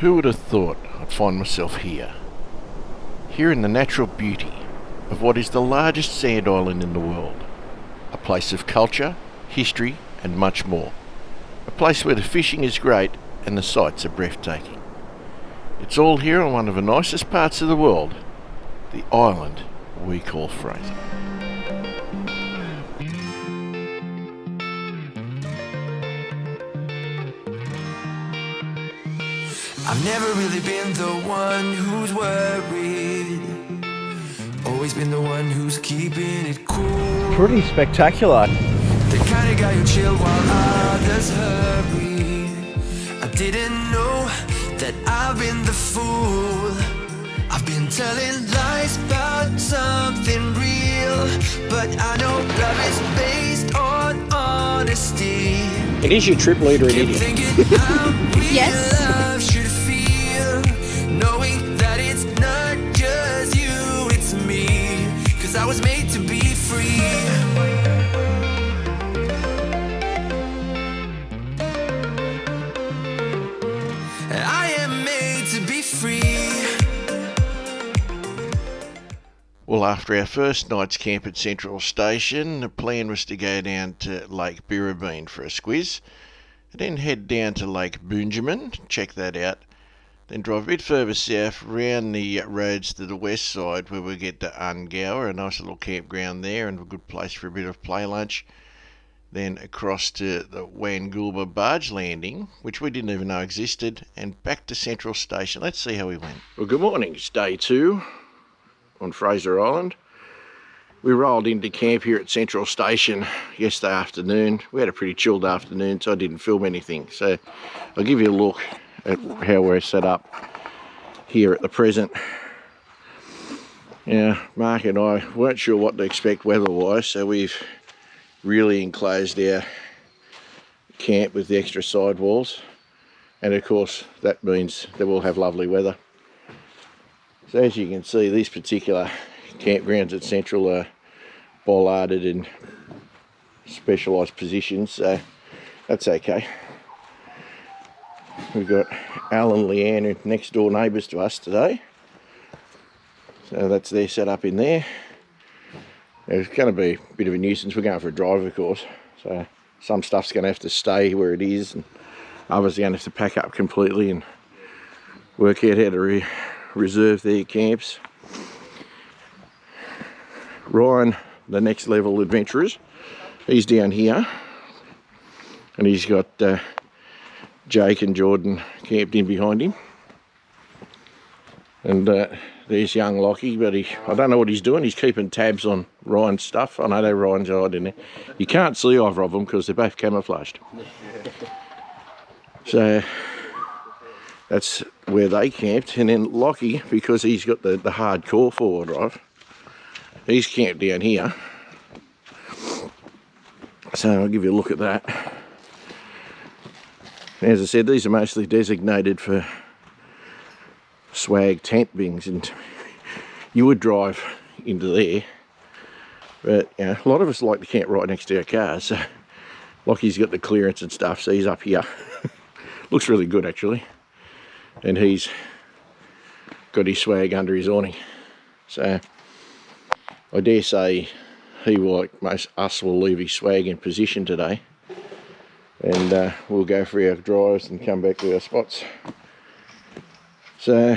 Who would have thought I'd find myself here? Here in the natural beauty of what is the largest sand island in the world. A place of culture, history and much more. A place where the fishing is great and the sights are breathtaking. It's all here on one of the nicest parts of the world, the island we call Fraser. I've never really been the one who's worried. Always been the one who's keeping it cool. Pretty spectacular. The kind of guy who chill while others hurry. I didn't know that I've been the fool. I've been telling lies about something real, but I know love is based on honesty. It is your trip leader in India. Yes. Love should feel, knowing that it's not just you, it's me. 'Cause I was made to be free. I am made to be free. Well, after our first night's camp at Central Station, the plan was to go down to Lake Birrabeen for a squiz, and then head down to Lake Boomanjin, check that out, then drive a bit further south, round the roads to the west side where we get to Ungowa, a nice little campground there and a good place for a bit of play lunch, then across to the Ungowa Barge Landing, which we didn't even know existed, and back to Central Station. Let's see how we went. Well, good morning. It's day 2 on Fraser Island. We rolled into camp here at Central Station yesterday afternoon. We had a pretty chilled afternoon, so I didn't film anything. So I'll give you a look at how we're set up here at the present. Now, Mark and I weren't sure what to expect weather-wise, so we've really enclosed our camp with the extra sidewalls. And of course, that means that we'll have lovely weather. So as you can see, these particular campgrounds at Central are bollarded in specialised positions, so that's okay. We've got Al and Leanne, next door neighbours to us today. So that's their setup in there. It's going to be a bit of a nuisance. We're going for a drive, of course, so some stuff's going to have to stay where it is, and others are going to have to pack up completely and work out how to reserve their camps. Ryan, the next level adventurers, he's down here, and he's got Jake and Jordan camped in behind him. And there's young Lockie, but I don't know what he's doing. He's keeping tabs on Ryan's stuff. I know Ryan's hiding there. You can't see either of them because they're both camouflaged. So that's where they camped. And then Lockie, because he's got the hardcore four-wheel drive, he's camped down here. So I'll give you a look at that. As I said, these are mostly designated for swag tent bins, and you would drive into there, but you know, a lot of us like to camp right next to our cars, so Lockie's got the clearance and stuff, so he's up here. Looks really good actually, and he's got his swag under his awning, so I dare say he, like most us, will leave his swag in position today, and we'll go for our drives and come back to our spots. So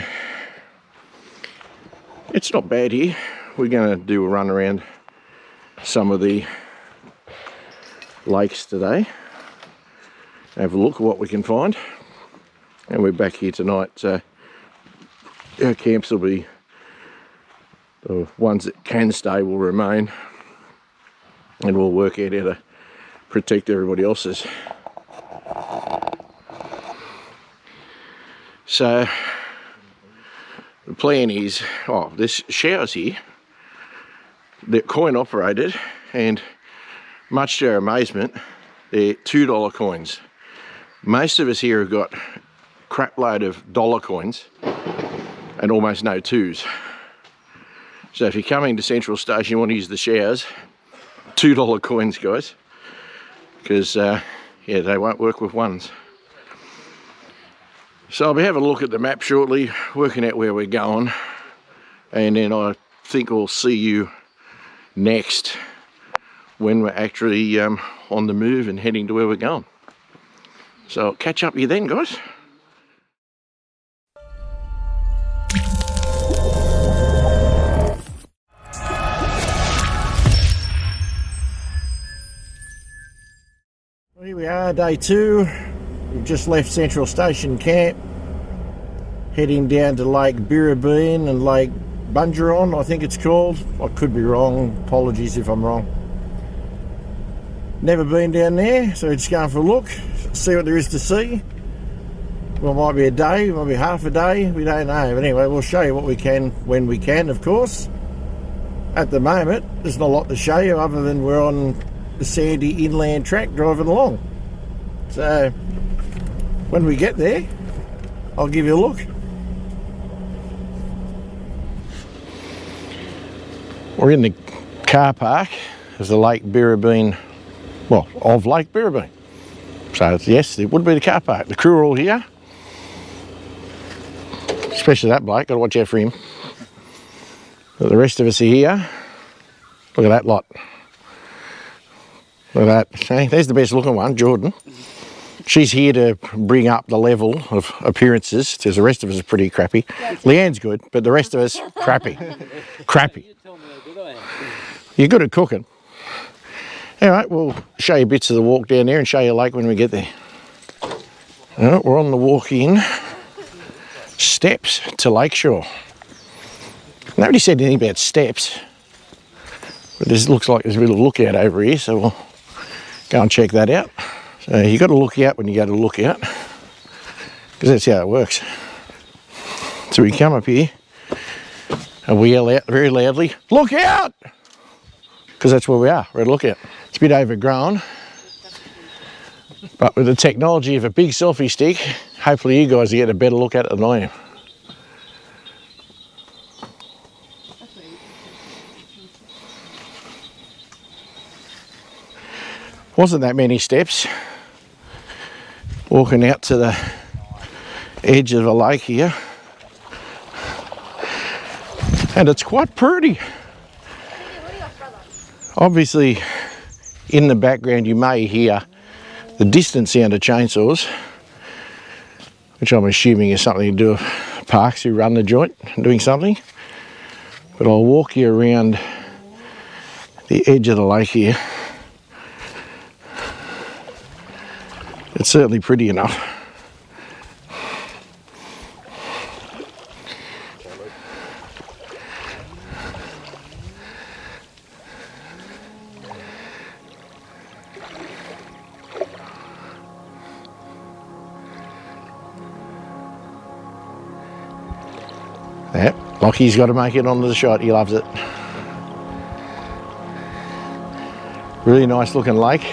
it's not bad here. We're going to do a run around some of the lakes today, have a look at what we can find, and we're back here tonight, so our camps will be the ones that can stay will remain, and we'll work out how to protect everybody else's. So the plan is, there's showers here. They're coin operated, and much to our amazement, they're $2 coins. Most of us here have got a crap load of dollar coins and almost no twos. So if you're coming to Central Station, you want to use the showers, $2 coins, guys, because yeah, they won't work with ones. So I'll be having a look at the map shortly, working out where we're going, and then I think we'll see you next when we're actually on the move and heading to where we're going. So I'll catch up with you then, guys. Here we are, day 2. We've just left Central Station Camp, heading down to Lake Birrabeen and Lake Boomanjin, I think it's called. I could be wrong, apologies if I'm wrong. Never been down there, so we're just going for a look, see what there is to see. Well, it might be a day, it might be half a day, we don't know. But anyway, we'll show you what we can when we can, of course. At the moment, there's not a lot to show you other than we're on the sandy inland track driving along. So when we get there, I'll give you a look. We're in the car park of the Lake Birrabeen, well, of Lake Birrabeen. So yes, it would be the car park. The crew are all here, especially that bloke, gotta watch out for him. But the rest of us are here. Look at that lot. Look at that. See, there's the best looking one, Jordan. She's here to bring up the level of appearances, because the rest of us are pretty crappy. Leanne's good, but the rest of us, crappy. Crappy. You're good at cooking. All right, we'll show you bits of the walk down there and show you the lake when we get there. All right, we're on the walk-in steps to Lakeshore. Nobody said anything about steps, but this looks like there's a bit of a lookout over here, so we'll go and check that out. So you've got to look out when you go to look out, because that's how it works. So we come up here and we yell out very loudly, "Look out!" Because that's where we are, we're at a lookout. It's a bit overgrown, but with the technology of a big selfie stick, hopefully you guys will get a better look at it than I am. Wasn't that many steps walking out to the edge of the lake here, and it's quite pretty. Obviously in the background you may hear the distant sound of chainsaws, which I'm assuming is something to do with Parks who run the joint doing something. But I'll walk you around the edge of the lake here. It's certainly pretty enough. Yep, Lockie's got to make it onto the shot, he loves it. Really nice looking lake.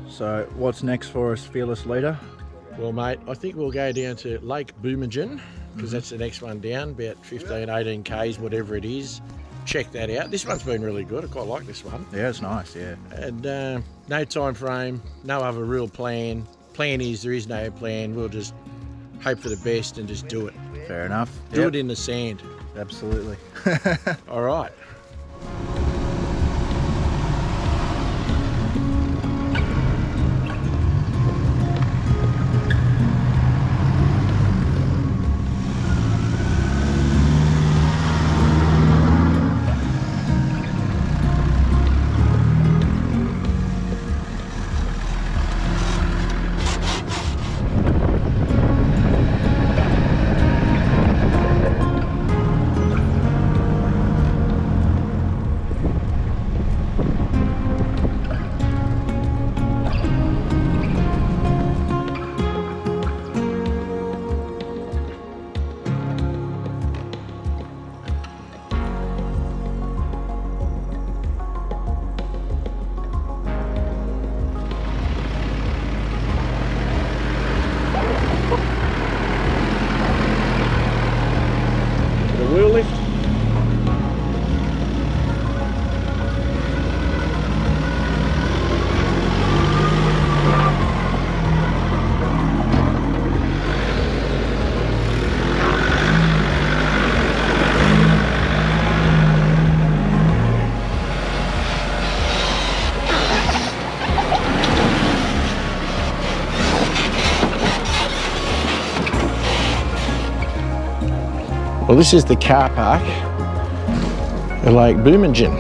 So what's next for us, fearless leader? Well, mate, I think we'll go down to Lake Boomanjin, because that's the next one down, about 15, 18 Ks, whatever it is. Check that out. This one's been really good. I quite like this one. Yeah, it's nice, yeah. And no time frame, no other real plan. Plan is, there is no plan. We'll just hope for the best and just do it. Fair enough. Do it in the sand. Absolutely. All right. Wheel lift. Well, this is the car park at Lake Boomanjin.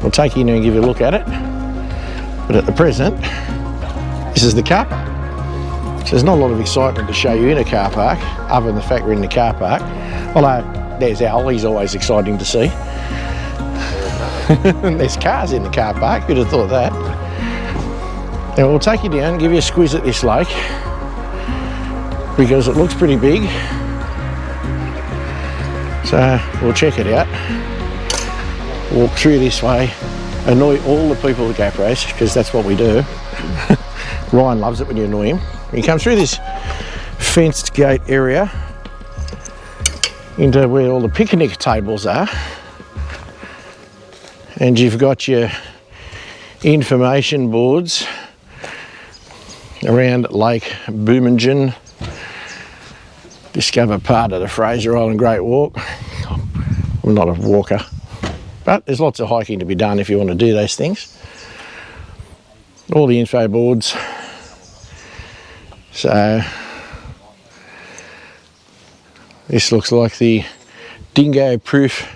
We'll take you in and give you a look at it. But at the present, this is the car park. So there's not a lot of excitement to show you in a car park, other than the fact we're in the car park. Although, there's Al, he's always exciting to see. There's cars in the car park, who'd have thought that? Now we'll take you down and give you a squiz at this lake, because it looks pretty big. So we'll check it out, walk through this way, annoy all the people at GoPros, because that's what we do. Ryan loves it when you annoy him. You come through this fenced gate area into where all the picnic tables are, and you've got your information boards around Lake Boomanjin. Discover part of the Fraser Island Great Walk. I'm not a walker, but there's lots of hiking to be done if you want to do those things. All the info boards. So this looks like the dingo proof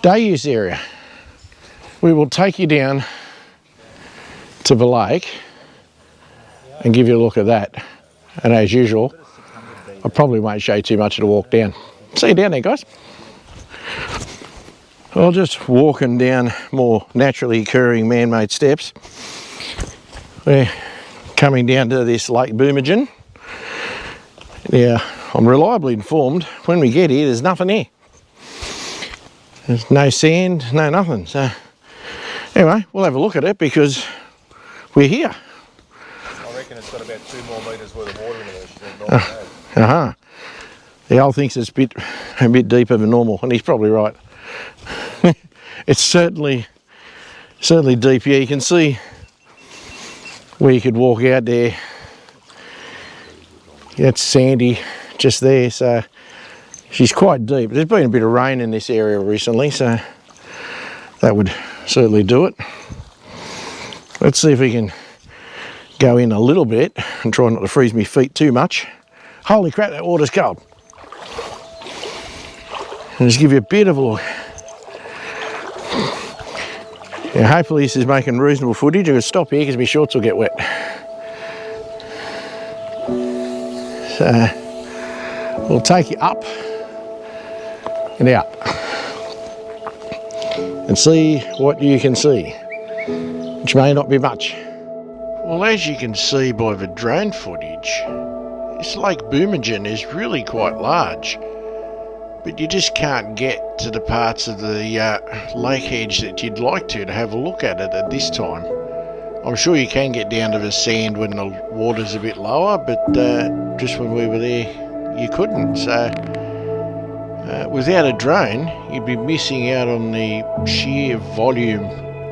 day use area. We will take you down to the lake and give you a look at that. And as usual, I probably won't show you too much of the walk down. See you down there, guys. Well, just walking down more naturally occurring man-made steps. We're coming down to this Lake Boomanjin. Now, I'm reliably informed when we get here, there's nothing here. There's no sand, no nothing. So, anyway, we'll have a look at it because we're here. I reckon it's got about 2 more metres worth of water in it. The old thinks it's a bit deeper than normal, and he's probably right. It's certainly deep. Yeah, you can see where you could walk out there. It's sandy just there, so she's quite deep. There's been a bit of rain in this area recently, so that would certainly do it. Let's see if we can go in a little bit and try not to freeze my feet too much. Holy crap, that water's cold. And just give you a bit of a look. Now, hopefully this is making reasonable footage. I'm going to stop here because my shorts will get wet. So we'll take you up and out and see what you can see, which may not be much. Well, as you can see by the drone footage, this Lake Boomanjin is really quite large, but you just can't get to the parts of the lake edge that you'd like to have a look at it at this time. I'm sure you can get down to the sand when the water's a bit lower, but just when we were there, you couldn't. So without a drone, you'd be missing out on the sheer volume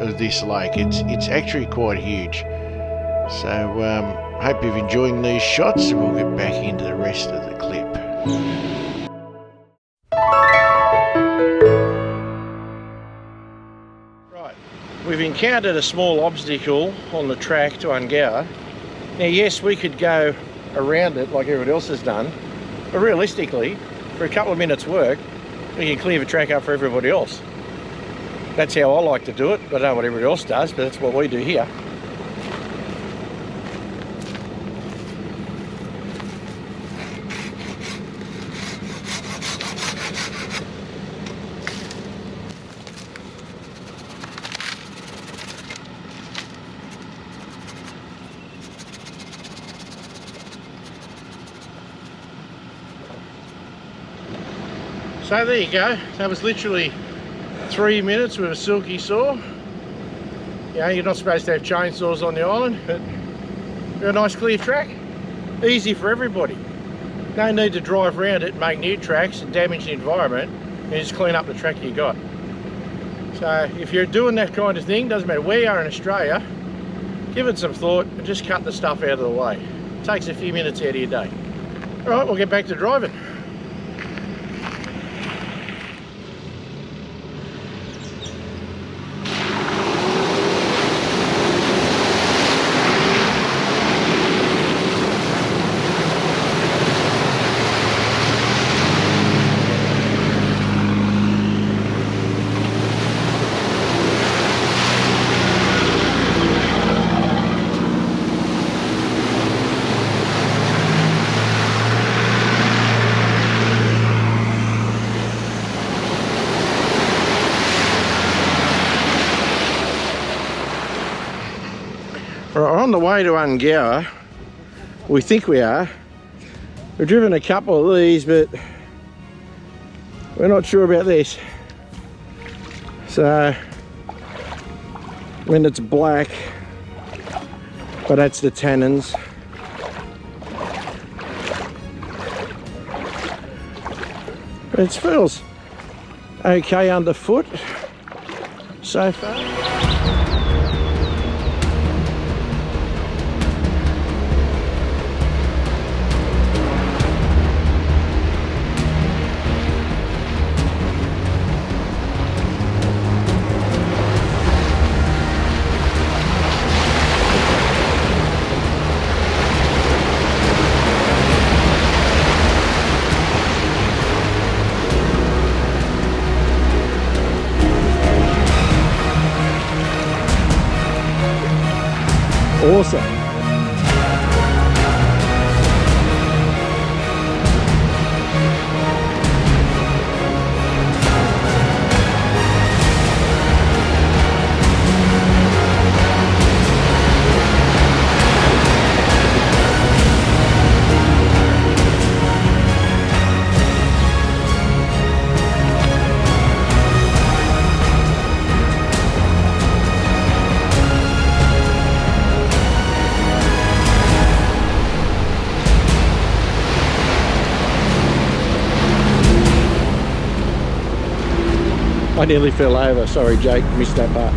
of this lake. It's actually quite huge. So hope you're enjoying these shots, and we'll get back into the rest of the clip. Right, we've encountered a small obstacle on the track to Ungowa. Now yes, we could go around it like everyone else has done, but realistically, for a couple of minutes work, we can clear the track up for everybody else. That's how I like to do it. I don't know what everybody else does, but that's what we do here. So there you go. That was literally 3 minutes with a silky saw. You know, you're not supposed to have chainsaws on the island, but we've got a nice clear track. Easy for everybody. No need to drive around it, make new tracks and damage the environment, and just clean up the track you got. So if you're doing that kind of thing, doesn't matter where you are in Australia, give it some thought and just cut the stuff out of the way. It takes a few minutes out of your day. All right, we'll get back to driving. Right, on the way to Ungowa, we think we are. We've driven a couple of these, but we're not sure about this. So, when it's black, but that's the tannins. It feels okay underfoot so far. Awesome. I nearly fell over. Sorry, Jake, missed that part.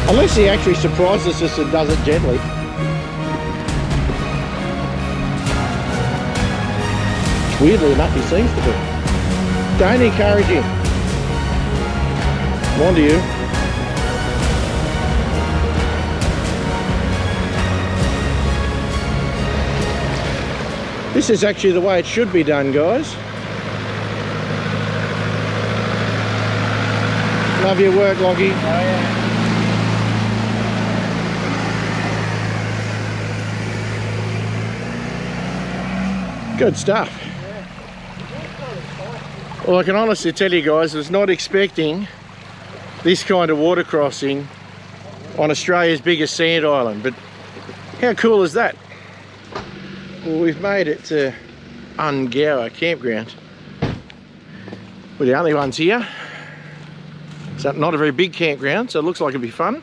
Unless he actually surprises us and does it gently. Weirdly enough, he seems to be. Don't encourage him. I'm on to you. This is actually the way it should be done, guys. Love your work, Loggy. Oh, yeah. Good stuff. Well, I can honestly tell you guys, I was not expecting this kind of water crossing on Australia's biggest sand island, but how cool is that? Well, we've made it to Ungowa Campground. We're the only ones here. It's not a very big campground, so it looks like it'll be fun.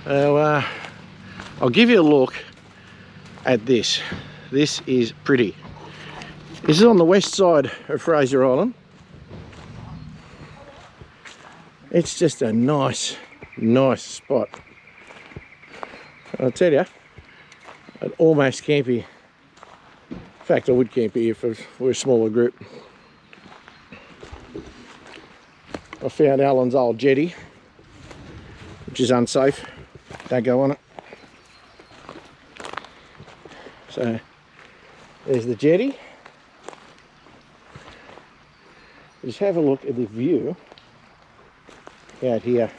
I'll give you a look at this. This is pretty. This is on the west side of Fraser Island. It's just a nice spot. I'll tell you, I'd almost camp here. In fact, I would camp here if we're a smaller group. I found Alan's old jetty, which is unsafe. Don't go on it. So there's the jetty. Just have a look at the view out here.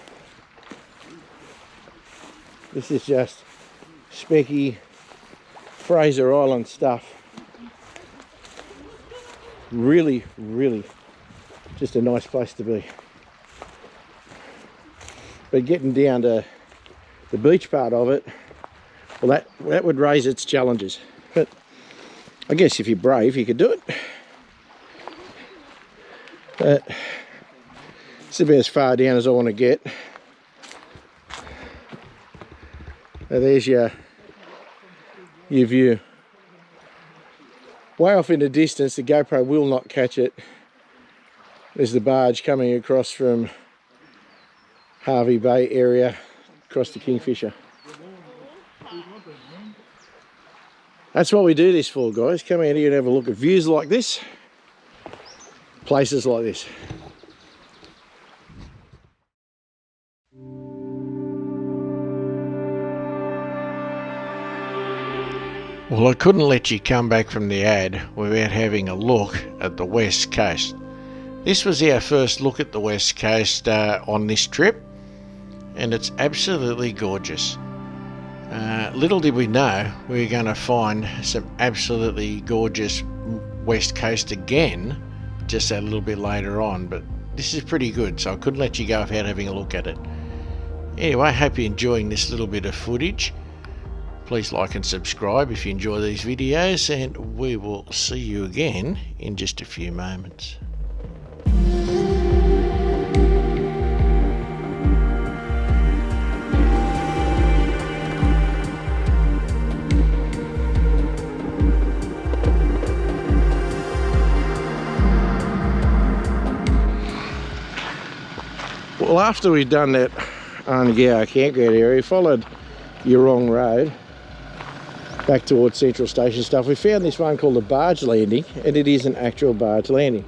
This is just specky Fraser Island stuff. Really just a nice place to be. But getting down to the beach part of it, well, that would raise its challenges. But I guess if you're brave, you could do it. But it's about as far down as I want to get. Now there's your view. Way off in the distance, the GoPro will not catch it. There's the barge coming across from Hervey Bay area across to Kingfisher. That's what we do this for, guys. Come out here and have a look at views like this, places like this. Well, I couldn't let you come back from the ad without having a look at the West Coast. This was our first look at the West Coast on this trip, and it's absolutely gorgeous. Little did we know we were going to find some absolutely gorgeous West Coast again, just a little bit later on, but this is pretty good, so I couldn't let you go without having a look at it. Anyway, hope you're enjoying this little bit of footage. Please like and subscribe if you enjoy these videos, and we will see you again in just a few moments. Well, after we've done that Ungowa Campground area, we followed your wrong road back towards Central Station stuff. We found this one called the Barge Landing, and it is an actual barge landing.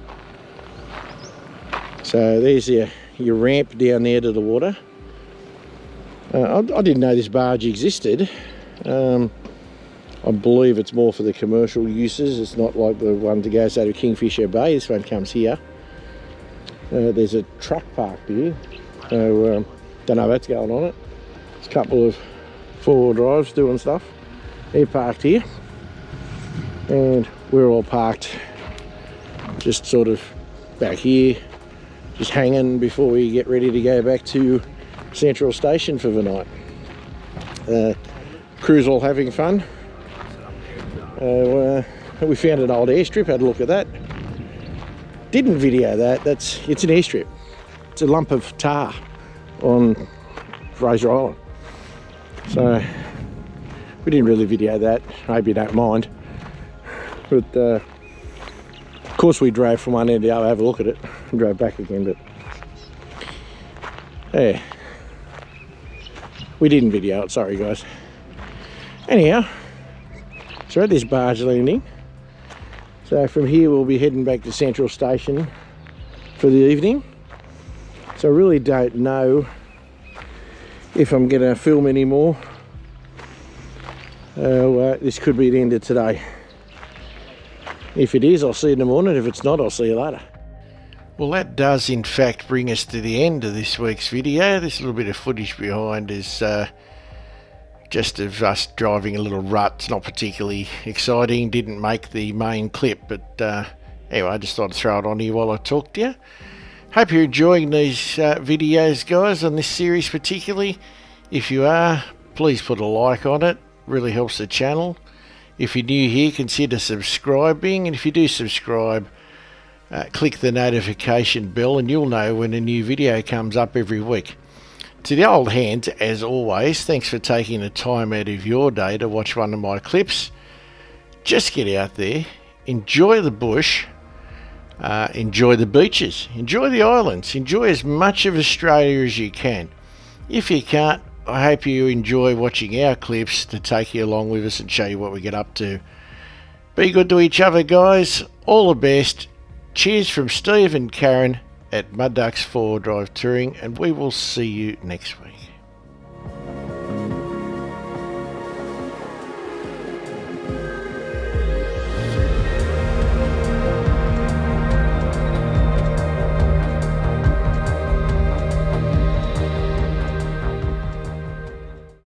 So there's your ramp down there to the water. I didn't know this barge existed. I believe it's more for the commercial uses. It's not like the one that goes out of Kingfisher Bay. This one comes here. There's a truck parked here. So don't know what's going on it. There's a couple of four-wheel drives doing stuff. They're parked here, and we're all parked just sort of back here, just hanging before we get ready to go back to Central Station for the night. Crew's all having fun. We found an old airstrip, had a look at that. Didn't video that. It's an airstrip. It's a lump of tar on Fraser Island. So we didn't really video that. Hope you don't mind. But of course we drove from one end to the other, have a look at it, and drove back again. But yeah, we didn't video it. Sorry, guys. Anyhow, so we're at this barge landing. So from here we'll be heading back to Central Station for the evening. So I really don't know if I'm going to film anymore. This could be the end of today. If it is, I'll see you in the morning. If it's not, I'll see you later. Well, that does in fact bring us to the end of this week's video. This little bit of footage behind is just of us driving a little rut. It's not particularly exciting, didn't make the main clip, but anyway, I just thought I'd throw it on here while I talk to you. Hope you're enjoying these videos, guys, on this series particularly. If you are, please put a like on it, really helps the channel. If you're new here, consider subscribing, and if you do subscribe, click the notification bell and you'll know when a new video comes up every week. To the old hands, as always, thanks for taking the time out of your day to watch one of my clips. Just get out there, enjoy the bush, enjoy the beaches, enjoy the islands, enjoy as much of Australia as you can. If you can't, I hope you enjoy watching our clips to take you along with us and show you what we get up to. Be good to each other, guys. All the best. Cheers from Steve and Karen at Mudduck's 4 Drive Touring, and we will see you next week.